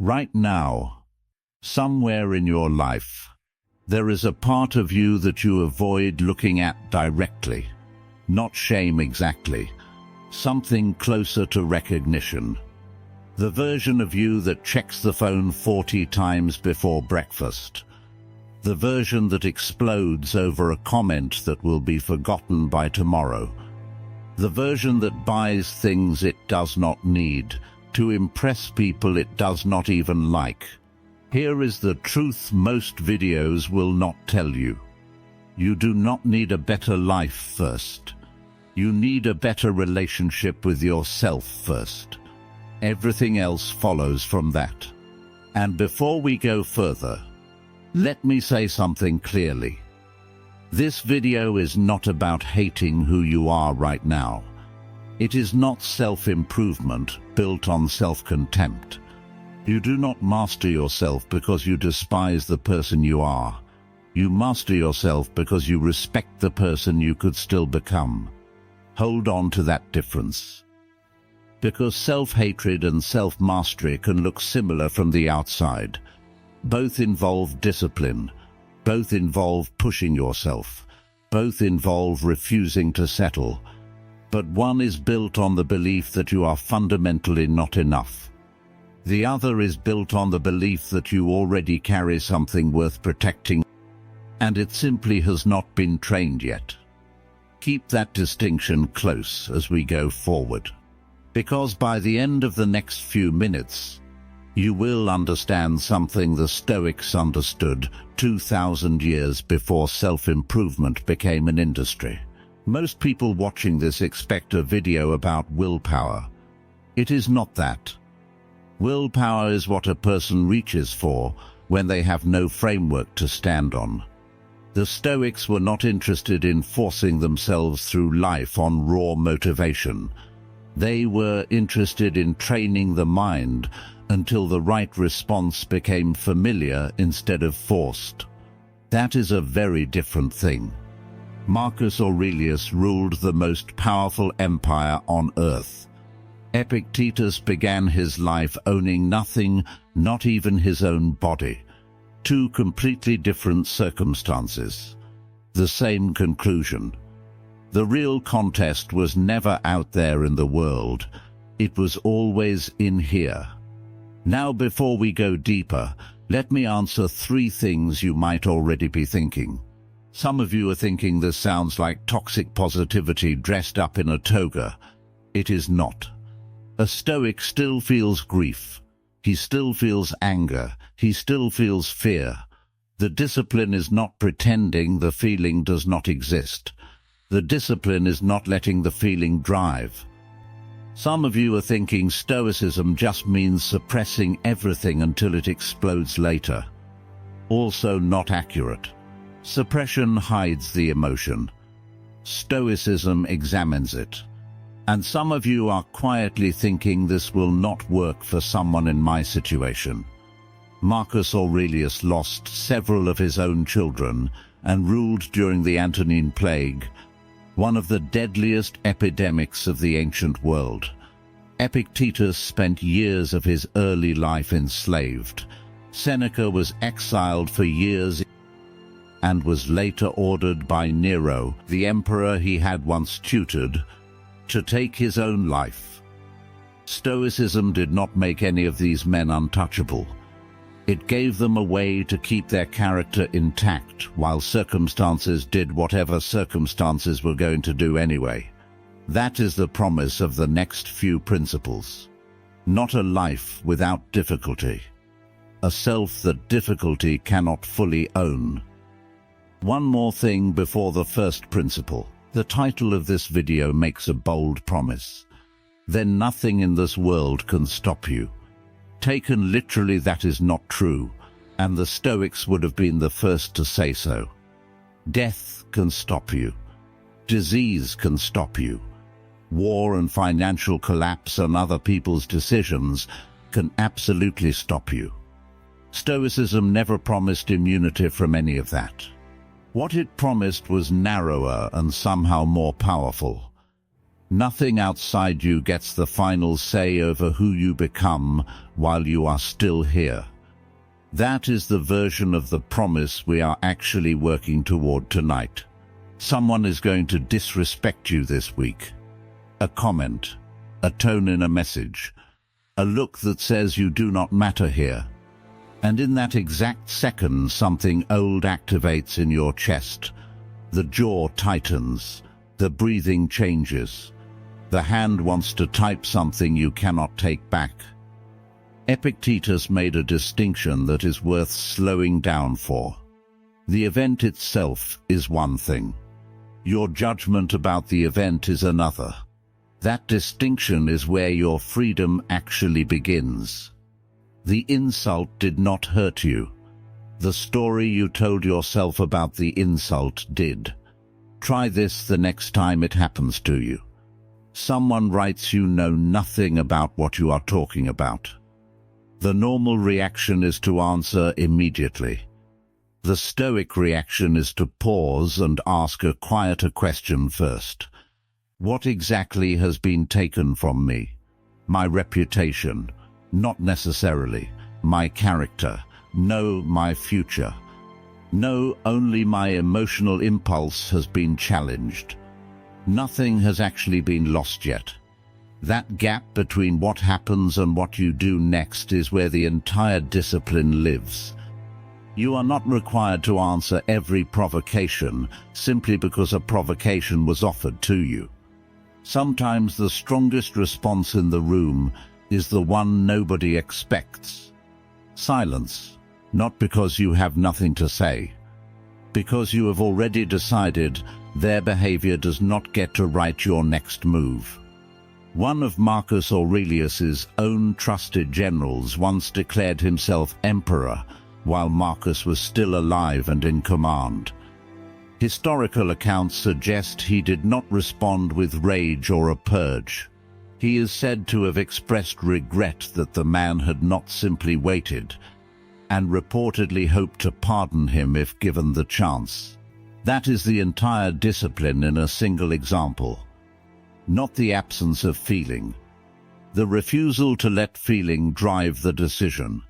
Right now, somewhere in your life, there is a part of you that you avoid looking at directly. Not shame exactly, something closer to recognition. The version of you that checks the phone 40 times before breakfast. The version that explodes over a comment that will be forgotten by tomorrow. The version that buys things it does not need, to impress people it does not even like. Here is the truth most videos will not tell you. You do not need a better life first. You need a better relationship with yourself first. Everything else follows from that. And before we go further, let me say something clearly. This video is not about hating who you are right now. It is not self-improvement built on self-contempt. You do not master yourself because you despise the person you are. You master yourself because you respect the person you could still become. Hold on to that difference. Because self-hatred and self-mastery can look similar from the outside. Both involve discipline. Both involve pushing yourself. Both involve refusing to settle. But one is built on the belief that you are fundamentally not enough. The other is built on the belief that you already carry something worth protecting, and it simply has not been trained yet. Keep that distinction close as we go forward, because by the end of the next few minutes, you will understand something the Stoics understood 2,000 years before self-improvement became an industry. Most people watching this expect a video about willpower. It is not that. Willpower is what a person reaches for when they have no framework to stand on. The Stoics were not interested in forcing themselves through life on raw motivation. They were interested in training the mind until the right response became familiar instead of forced. That is a very different thing. Marcus Aurelius ruled the most powerful empire on earth. Epictetus began his life owning nothing, not even his own body. Two completely different circumstances. The same conclusion. The real contest was never out there in the world. It was always in here. Now, before we go deeper, let me answer 3 things you might already be thinking. Some of you are thinking this sounds like toxic positivity dressed up in a toga. It is not. A Stoic still feels grief. He still feels anger. He still feels fear. The discipline is not pretending the feeling does not exist. The discipline is not letting the feeling drive. Some of you are thinking Stoicism just means suppressing everything until it explodes later. Also not accurate. Suppression hides the emotion. Stoicism examines it. And some of you are quietly thinking this will not work for someone in my situation. Marcus Aurelius lost several of his own children and ruled during the Antonine Plague, one of the deadliest epidemics of the ancient world. Epictetus spent years of his early life enslaved. Seneca was exiled for years and was later ordered by Nero, the emperor he had once tutored, to take his own life. Stoicism did not make any of these men untouchable. It gave them a way to keep their character intact while circumstances did whatever circumstances were going to do anyway. That is the promise of the next few principles. Not a life without difficulty. A self that difficulty cannot fully own. One more thing before the first principle. The title of this video makes a bold promise. Then nothing in this world can stop you. Taken literally, that is not true, and the Stoics would have been the first to say so. Death can stop you. Disease can stop you. War and financial collapse and other people's decisions can absolutely stop you. Stoicism never promised immunity from any of that. What it promised was narrower and somehow more powerful. Nothing outside you gets the final say over who you become while you are still here. That is the version of the promise we are actually working toward tonight. Someone is going to disrespect you this week. A comment, a tone in a message, a look that says you do not matter here. And in that exact second, something old activates in your chest. The jaw tightens, the breathing changes. The hand wants to type something you cannot take back. Epictetus made a distinction that is worth slowing down for. The event itself is one thing. Your judgment about the event is another. That distinction is where your freedom actually begins. The insult did not hurt you. The story you told yourself about the insult did. Try this the next time it happens to you. Someone writes you know nothing about what you are talking about. The normal reaction is to answer immediately. The Stoic reaction is to pause and ask a quieter question first. What exactly has been taken from me? My reputation? Not necessarily. My character? No, my future. No, only my emotional impulse has been challenged. Nothing has actually been lost yet. That gap between what happens and what you do next is where the entire discipline lives. You are not required to answer every provocation simply because a provocation was offered to you. Sometimes the strongest response in the room is the one nobody expects. Silence, not because you have nothing to say, because you have already decided their behavior does not get to write your next move. One of Marcus Aurelius's own trusted generals once declared himself emperor while Marcus was still alive and in command. Historical accounts suggest he did not respond with rage or a purge. He is said to have expressed regret that the man had not simply waited, and reportedly hoped to pardon him if given the chance. That is the entire discipline in a single example. Not the absence of feeling. The refusal to let feeling drive the decision.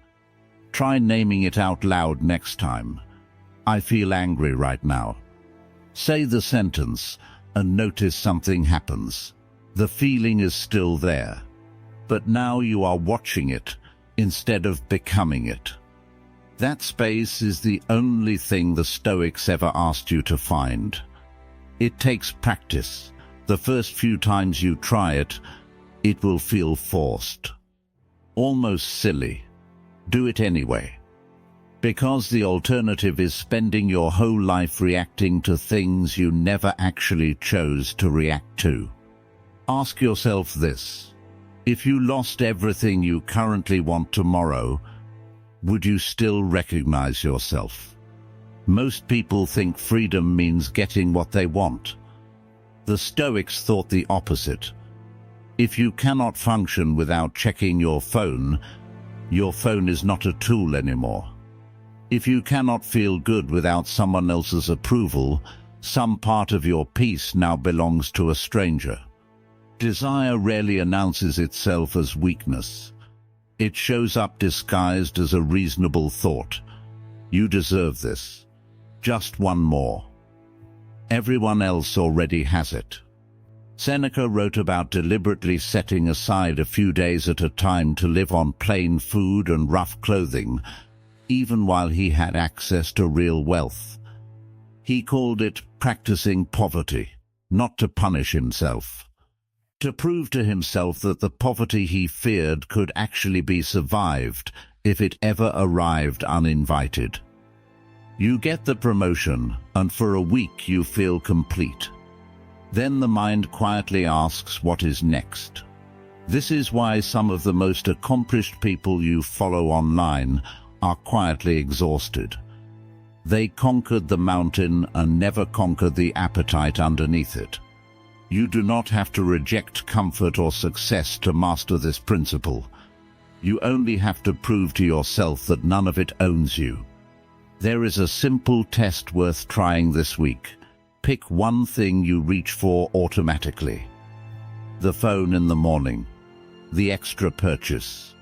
Try naming it out loud next time. I feel angry right now. Say the sentence and notice something happens. The feeling is still there, but now you are watching it instead of becoming it. That space is the only thing the Stoics ever asked you to find. It takes practice. The first few times you try it, it will feel forced. Almost silly. Do it anyway. Because the alternative is spending your whole life reacting to things you never actually chose to react to. Ask yourself this. If you lost everything you currently want tomorrow, would you still recognize yourself? Most people think freedom means getting what they want. The Stoics thought the opposite. If you cannot function without checking your phone is not a tool anymore. If you cannot feel good without someone else's approval, some part of your peace now belongs to a stranger. Desire rarely announces itself as weakness. It shows up disguised as a reasonable thought. You deserve this. Just one more. Everyone else already has it. Seneca wrote about deliberately setting aside a few days at a time to live on plain food and rough clothing, even while he had access to real wealth. He called it practicing poverty, not to punish himself. To prove to himself that the poverty he feared could actually be survived if it ever arrived uninvited. You get the promotion, and for a week you feel complete. Then the mind quietly asks what is next. This is why some of the most accomplished people you follow online are quietly exhausted. They conquered the mountain and never conquered the appetite underneath it. You do not have to reject comfort or success to master this principle. You only have to prove to yourself that none of it owns you. There is a simple test worth trying this week. Pick one thing you reach for automatically. The phone in the morning. The extra purchase.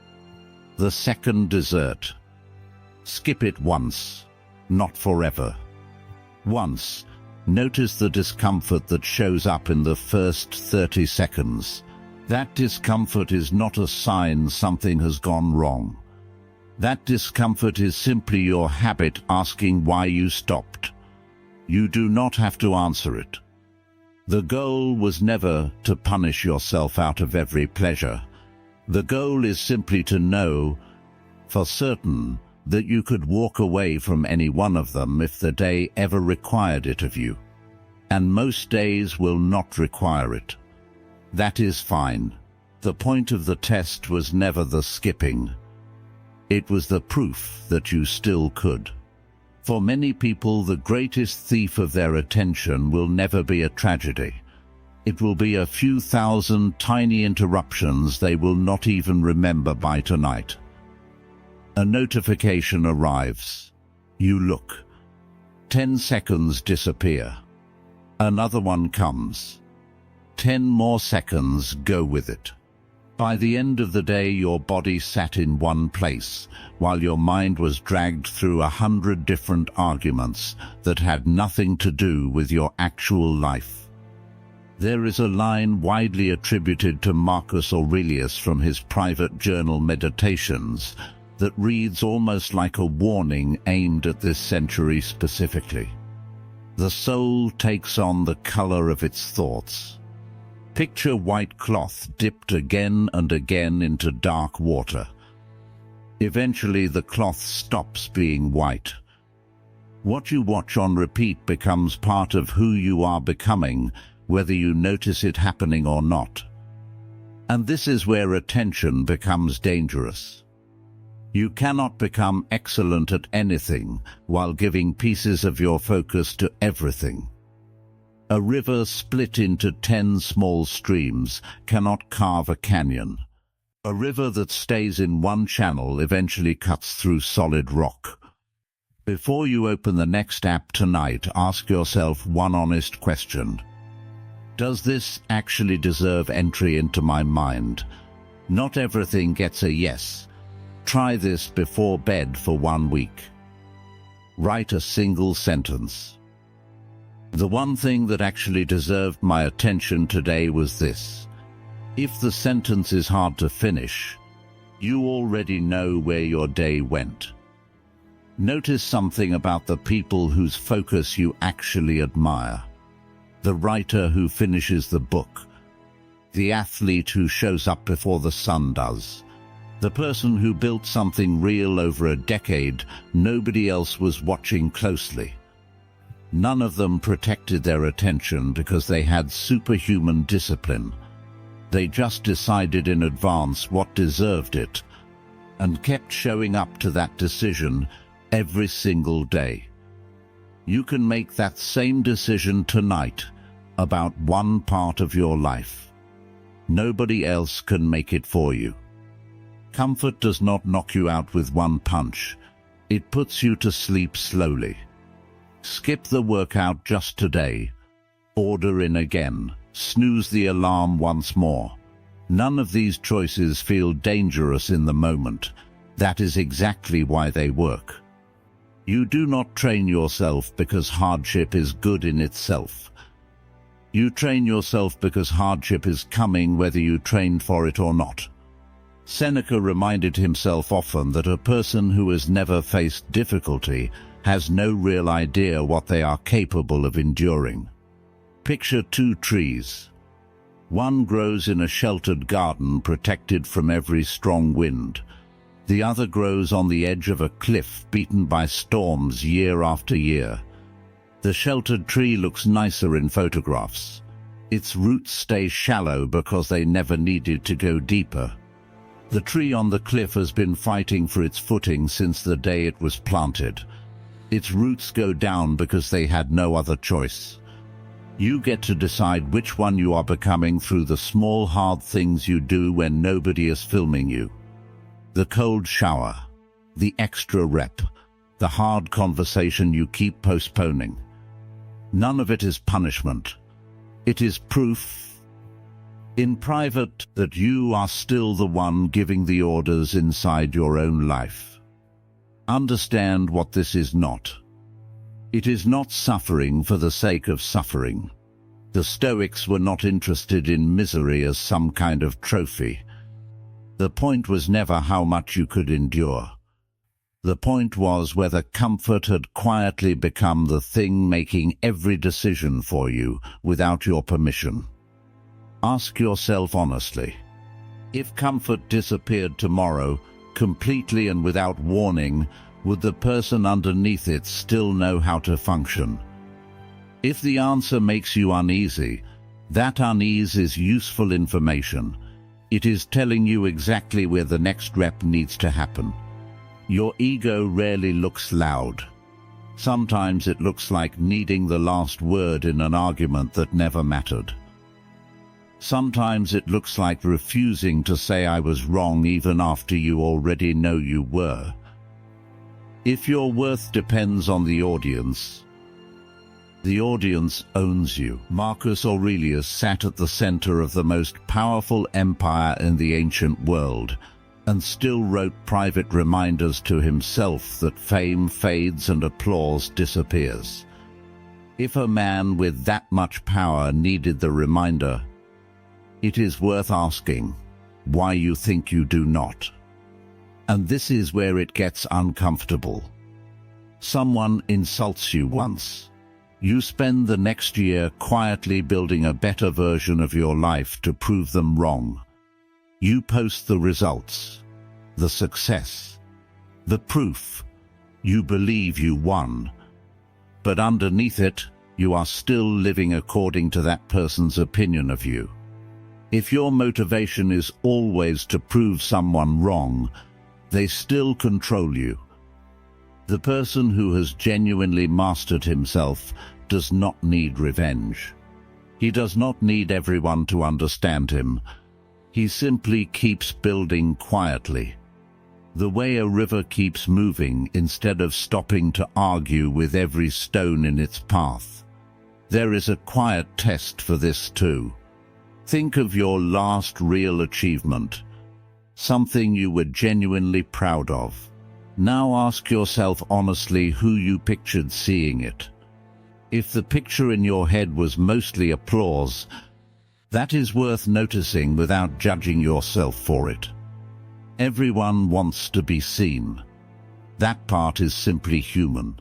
The second dessert. Skip it once, not forever. Once, notice the discomfort that shows up in the first 30 seconds. That discomfort is not a sign something has gone wrong. That discomfort is simply your habit asking why you stopped. You do not have to answer it. The goal was never to punish yourself out of every pleasure. The goal is simply to know for certain that you could walk away from any one of them if the day ever required it of you. And most days will not require it. That is fine. The point of the test was never the skipping. It was the proof that you still could. For many people, the greatest thief of their attention will never be a tragedy. It will be a few thousand tiny interruptions they will not even remember by tonight. A notification arrives. You look. 10 seconds disappear. Another one comes. 10 more seconds go with it. By the end of the day, your body sat in one place, while your mind was dragged through 100 different arguments that had nothing to do with your actual life. There is a line widely attributed to Marcus Aurelius from his private journal Meditations that reads almost like a warning aimed at this century specifically. The soul takes on the color of its thoughts. Picture white cloth dipped again and again into dark water. Eventually the cloth stops being white. What you watch on repeat becomes part of who you are becoming, whether you notice it happening or not. And this is where attention becomes dangerous. You cannot become excellent at anything while giving pieces of your focus to everything. A river split into 10 small streams cannot carve a canyon. A river that stays in one channel eventually cuts through solid rock. Before you open the next app tonight, ask yourself one honest question. Does this actually deserve entry into my mind? Not everything gets a yes. Try this before bed for 1 week. Write a single sentence. The one thing that actually deserved my attention today was this. If the sentence is hard to finish, you already know where your day went. Notice something about the people whose focus you actually admire. The writer who finishes the book. The athlete who shows up before the sun does. The person who built something real over a decade nobody else was watching closely. None of them protected their attention because they had superhuman discipline. They just decided in advance what deserved it, and kept showing up to that decision every single day. You can make that same decision tonight about one part of your life. Nobody else can make it for you. Comfort does not knock you out with one punch. It puts you to sleep slowly. Skip the workout just today. Order in again. Snooze the alarm once more. None of these choices feel dangerous in the moment. That is exactly why they work. You do not train yourself because hardship is good in itself. You train yourself because hardship is coming whether you trained for it or not. Seneca reminded himself often that a person who has never faced difficulty has no real idea what they are capable of enduring. Picture 2 trees. One grows in a sheltered garden protected from every strong wind. The other grows on the edge of a cliff beaten by storms year after year. The sheltered tree looks nicer in photographs. Its roots stay shallow because they never needed to go deeper. The tree on the cliff has been fighting for its footing since the day it was planted. Its roots go down because they had no other choice. You get to decide which one you are becoming through the small hard things you do when nobody is filming you. The cold shower, the extra rep, the hard conversation you keep postponing. None of it is punishment. It is proof In private, that you are still the one giving the orders inside your own life. Understand what this is not. It is not suffering for the sake of suffering. The Stoics were not interested in misery as some kind of trophy. The point was never how much you could endure. The point was whether comfort had quietly become the thing making every decision for you without your permission. Ask yourself honestly, if comfort disappeared tomorrow, completely and without warning, would the person underneath it still know how to function? If the answer makes you uneasy, that unease is useful information. It is telling you exactly where the next rep needs to happen. Your ego rarely looks loud. Sometimes it looks like needing the last word in an argument that never mattered. Sometimes it looks like refusing to say I was wrong even after you already know you were. If your worth depends on the audience owns you. Marcus Aurelius sat at the center of the most powerful empire in the ancient world, and still wrote private reminders to himself that fame fades and applause disappears. If a man with that much power needed the reminder, it is worth asking why you think you do not. And this is where it gets uncomfortable. Someone insults you once. You spend the next year quietly building a better version of your life to prove them wrong. You post the results, the success, the proof. You believe you won. But underneath it, you are still living according to that person's opinion of you. If your motivation is always to prove someone wrong, they still control you. The person who has genuinely mastered himself does not need revenge. He does not need everyone to understand him. He simply keeps building quietly. The way a river keeps moving instead of stopping to argue with every stone in its path. There is a quiet test for this too. Think of your last real achievement, something you were genuinely proud of. Now ask yourself honestly who you pictured seeing it. If the picture in your head was mostly applause, that is worth noticing without judging yourself for it. Everyone wants to be seen. That part is simply human.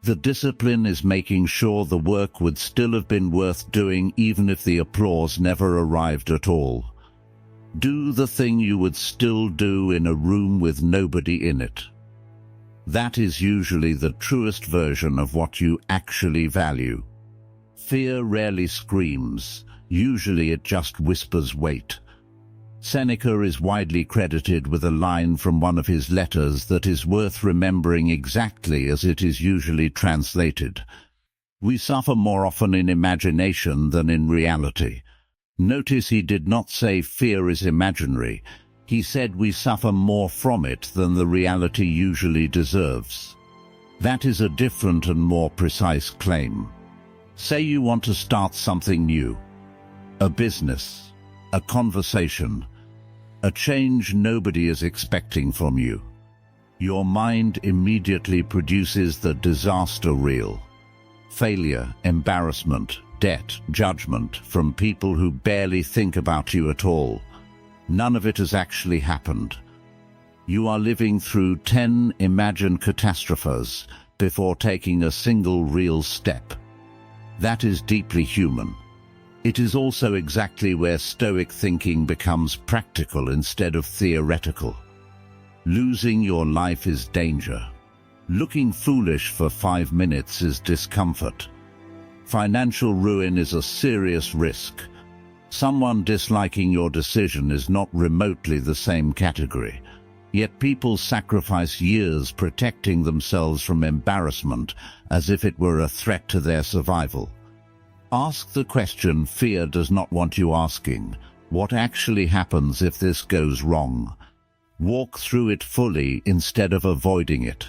The discipline is making sure the work would still have been worth doing even if the applause never arrived at all. Do the thing you would still do in a room with nobody in it. That is usually the truest version of what you actually value. Fear rarely screams. Usually it just whispers wait. Seneca is widely credited with a line from one of his letters that is worth remembering exactly as it is usually translated. We suffer more often in imagination than in reality. Notice he did not say fear is imaginary. He said we suffer more from it than the reality usually deserves. That is a different and more precise claim. Say you want to start something new. A business, a conversation, a change nobody is expecting from you. Your mind immediately produces the disaster reel. Failure, embarrassment, debt, judgment from people who barely think about you at all. None of it has actually happened. You are living through 10 imagined catastrophes before taking a single real step. That is deeply human. It is also exactly where Stoic thinking becomes practical instead of theoretical. Losing your life is danger. Looking foolish for 5 minutes is discomfort. Financial ruin is a serious risk. Someone disliking your decision is not remotely the same category. Yet people sacrifice years protecting themselves from embarrassment as if it were a threat to their survival. Ask the question fear does not want you asking. What actually happens if this goes wrong? Walk through it fully instead of avoiding it.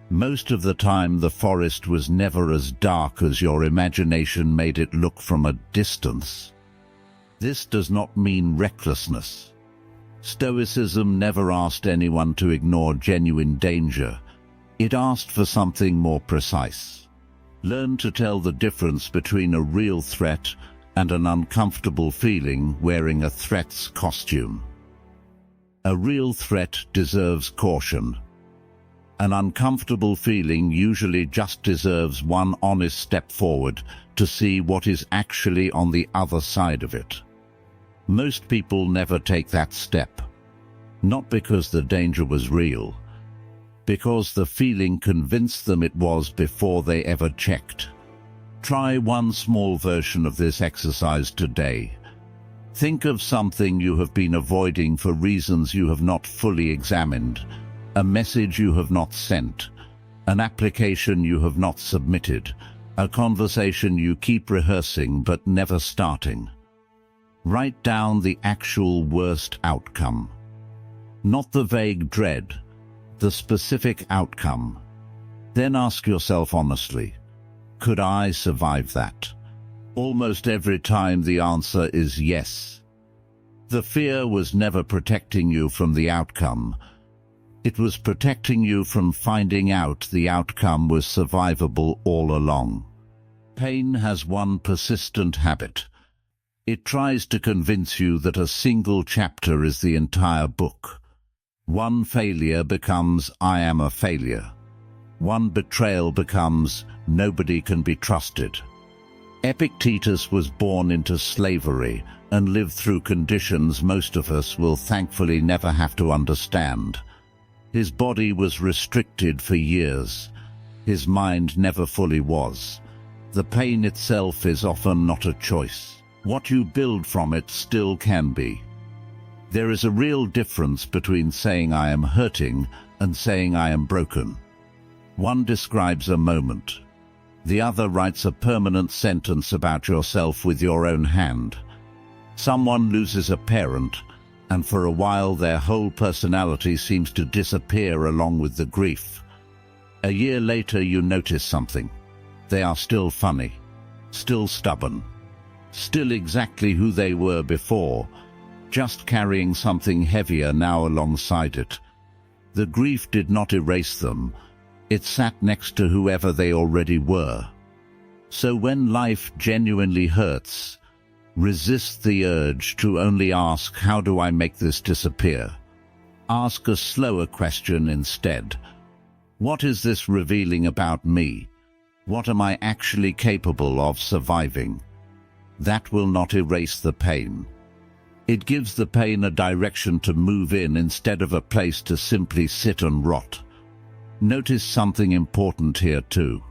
Most of the time the forest was never as dark as your imagination made it look from a distance. This does not mean recklessness. Stoicism never asked anyone to ignore genuine danger. It asked for something more precise. Learn to tell the difference between a real threat and an uncomfortable feeling wearing a threat's costume. A real threat deserves caution. An uncomfortable feeling usually just deserves one honest step forward to see what is actually on the other side of it. Most people never take that step. Not because the danger was real, because the feeling convinced them it was before they ever checked. Try one small version of this exercise today. Think of something you have been avoiding for reasons you have not fully examined, a message you have not sent, an application you have not submitted, a conversation you keep rehearsing but never starting. Write down the actual worst outcome. Not the vague dread, the specific outcome. Then ask yourself honestly, could I survive that? Almost every time the answer is yes. The fear was never protecting you from the outcome. It was protecting you from finding out the outcome was survivable all along. Pain has one persistent habit. It tries to convince you that a single chapter is the entire book. One failure becomes, I am a failure. One betrayal becomes, nobody can be trusted. Epictetus was born into slavery and lived through conditions most of us will thankfully never have to understand. His body was restricted for years. His mind never fully was. The pain itself is often not a choice. What you build from it still can be. There is a real difference between saying I am hurting and saying I am broken. One describes a moment. The other writes a permanent sentence about yourself with your own hand. Someone loses a parent, and for a while their whole personality seems to disappear along with the grief. A year later you notice something. They are still funny, still stubborn, still exactly who they were before, just carrying something heavier now alongside it. The grief did not erase them. It sat next to whoever they already were. So when life genuinely hurts, resist the urge to only ask, how do I make this disappear? Ask a slower question instead. What is this revealing about me? What am I actually capable of surviving? That will not erase the pain. It gives the pain a direction to move in instead of a place to simply sit and rot. Notice something important here too.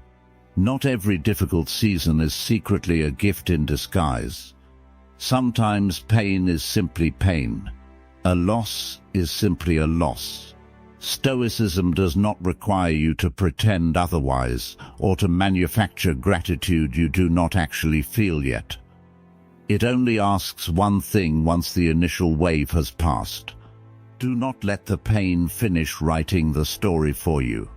Not every difficult season is secretly a gift in disguise. Sometimes pain is simply pain. A loss is simply a loss. Stoicism does not require you to pretend otherwise or to manufacture gratitude you do not actually feel yet. It only asks one thing once the initial wave has passed. Do not let the pain finish writing the story for you.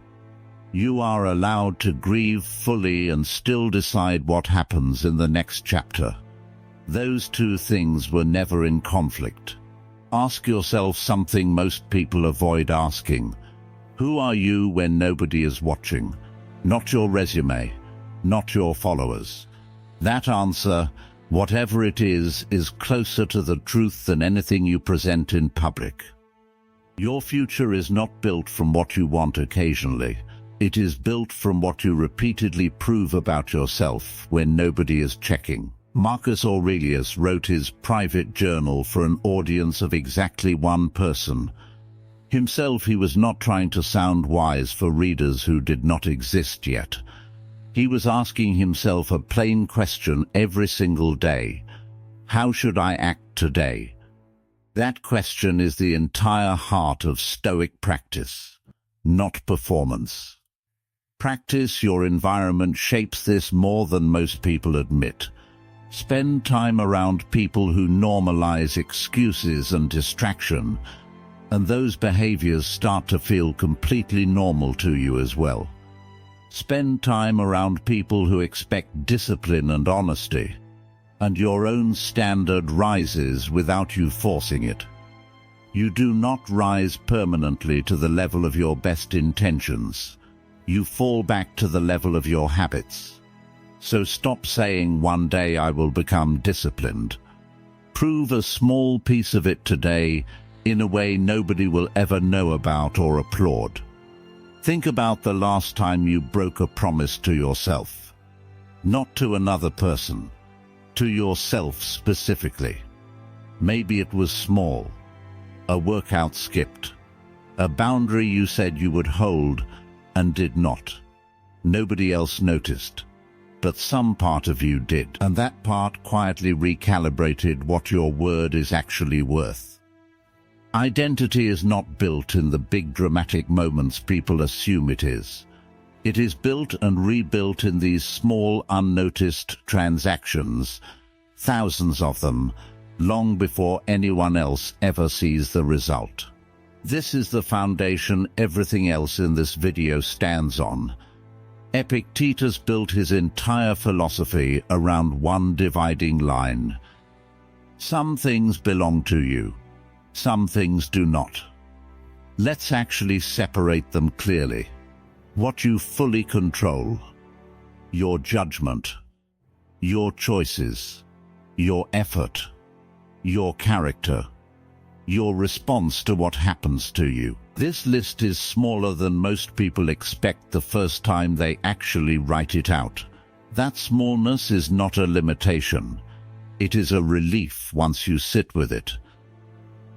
You are allowed to grieve fully and still decide what happens in the next chapter. Those two things were never in conflict. Ask yourself something most people avoid asking. Who are you when nobody is watching? Not your resume, not your followers. That answer, whatever it is closer to the truth than anything you present in public. Your future is not built from what you want occasionally. It is built from what you repeatedly prove about yourself when nobody is checking. Marcus Aurelius wrote his private journal for an audience of exactly one person. Himself, he was not trying to sound wise for readers who did not exist yet. He was asking himself a plain question every single day. How should I act today? That question is the entire heart of Stoic practice, not performance. Practice your environment shapes this more than most people admit. Spend time around people who normalize excuses and distraction, and those behaviors start to feel completely normal to you as well. Spend time around people who expect discipline and honesty, and your own standard rises without you forcing it. You do not rise permanently to the level of your best intentions. You fall back to the level of your habits. So stop saying one day I will become disciplined. Prove a small piece of it today in a way nobody will ever know about or applaud. Think about the last time you broke a promise to yourself. Not to another person, to yourself specifically. Maybe it was small. A workout skipped. A boundary you said you would hold and did not. Nobody else noticed. But some part of you did, and that part quietly recalibrated what your word is actually worth. Identity is not built in the big dramatic moments people assume it is. It is built and rebuilt in these small, unnoticed transactions, thousands of them, long before anyone else ever sees the result. This is the foundation everything else in this video stands on. Epictetus built his entire philosophy around one dividing line. Some things belong to you. Some things do not. Let's actually separate them clearly. What you fully control, your judgment, your choices, your effort, your character, your response to what happens to you. This list is smaller than most people expect the first time they actually write it out. That smallness is not a limitation. It is a relief once you sit with it.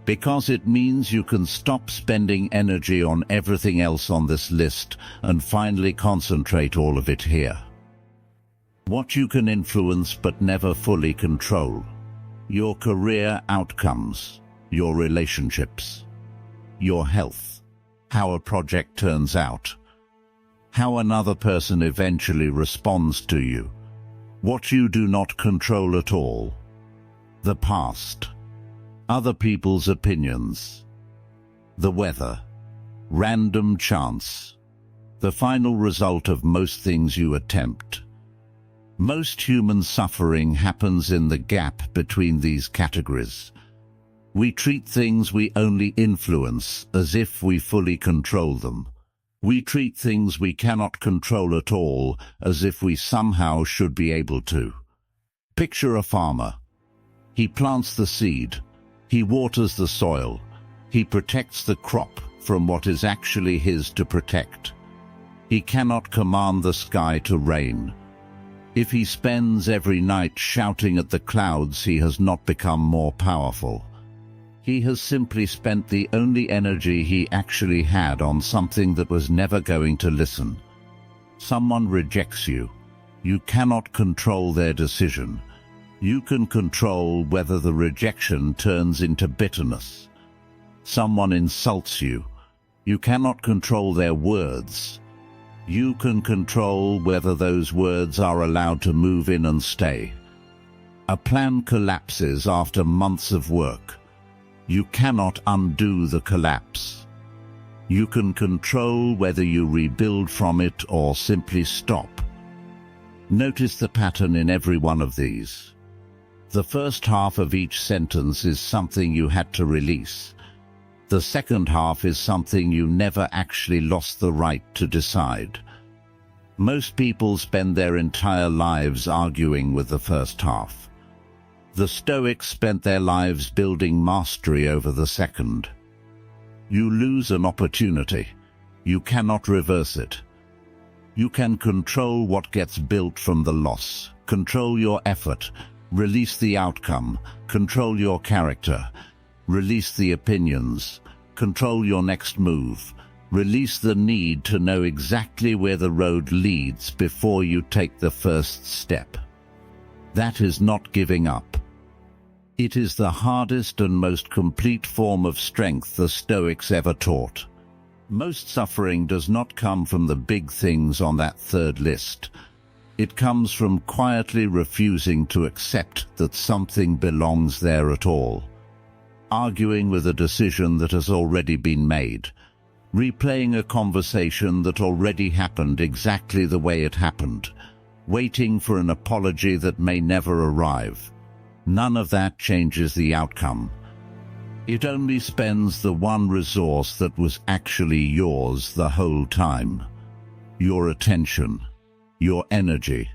Because it means you can stop spending energy on everything else on this list and finally concentrate all of it here. What you can influence but never fully control. Your career outcomes, your relationships, your health, how a project turns out, how another person eventually responds to you. What you do not control at all. The past. Other people's opinions, the weather, random chance, the final result of most things you attempt. Most human suffering happens in the gap between these categories. We treat things we only influence as if we fully control them. We treat things we cannot control at all as if we somehow should be able to. Picture a farmer. He plants the seed. He waters the soil. He protects the crop from what is actually his to protect. He cannot command the sky to rain. If he spends every night shouting at the clouds, he has not become more powerful. He has simply spent the only energy he actually had on something that was never going to listen. Someone rejects you. You cannot control their decision. You can control whether the rejection turns into bitterness. Someone insults you. You cannot control their words. You can control whether those words are allowed to move in and stay. A plan collapses after months of work. You cannot undo the collapse. You can control whether you rebuild from it or simply stop. Notice the pattern in every one of these. The first half of each sentence is something you had to release. The second half is something you never actually lost the right to decide. Most people spend their entire lives arguing with the first half. The Stoics spent their lives building mastery over the second. You lose an opportunity. You cannot reverse it. You can control what gets built from the loss. Control your effort. Release the outcome. Control your character. Release the opinions. Control your next move. Release the need to know exactly where the road leads before you take the first step. That is not giving up. It is the hardest and most complete form of strength the Stoics ever taught. Most suffering does not come from the big things on that third list. It comes from quietly refusing to accept that something belongs there at all. Arguing with a decision that has already been made. Replaying a conversation that already happened exactly the way it happened. Waiting for an apology that may never arrive. None of that changes the outcome. It only spends the one resource that was actually yours the whole time. Your attention, your energy,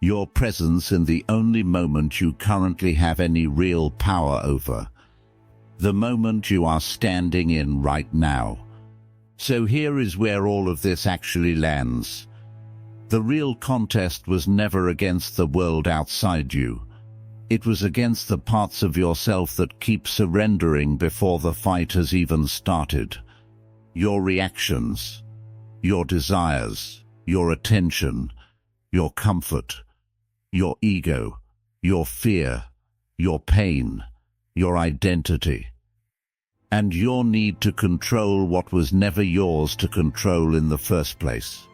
your presence in the only moment you currently have any real power over. The moment you are standing in right now. So here is where all of this actually lands. The real contest was never against the world outside you. It was against the parts of yourself that keep surrendering before the fight has even started. Your reactions, your desires, your attention, your comfort, your ego, your fear, your pain, your identity, and your need to control what was never yours to control in the first place.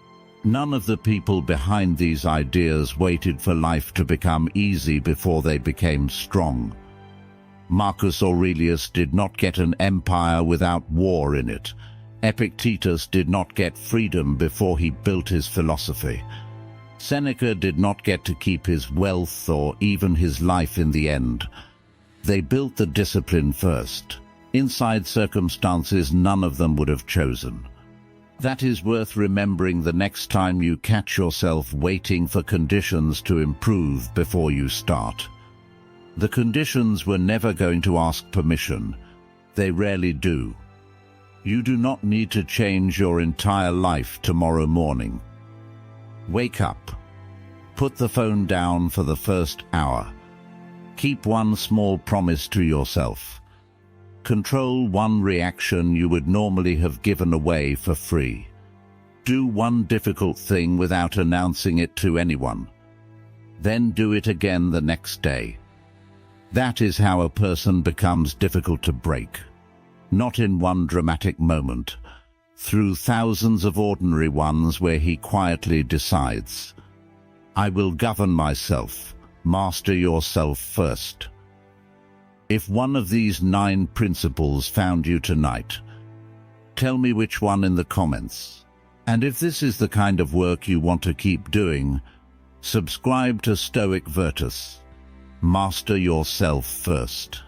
None of the people behind these ideas waited for life to become easy before they became strong. Marcus Aurelius did not get an empire without war in it. Epictetus did not get freedom before he built his philosophy. Seneca did not get to keep his wealth or even his life in the end. They built the discipline first, inside circumstances none of them would have chosen. That is worth remembering the next time you catch yourself waiting for conditions to improve before you start. The conditions were never going to ask permission. They rarely do. You do not need to change your entire life tomorrow morning. Wake up. Put the phone down for the first hour. Keep one small promise to yourself. Control one reaction you would normally have given away for free. Do one difficult thing without announcing it to anyone. Then do it again the next day. That is how a person becomes difficult to break. Not in one dramatic moment, through thousands of ordinary ones where he quietly decides, I will govern myself. Master yourself first. If one of these 9 principles found you tonight, tell me which one in the comments. And if this is the kind of work you want to keep doing, subscribe to Stoic Virtus. Master yourself first.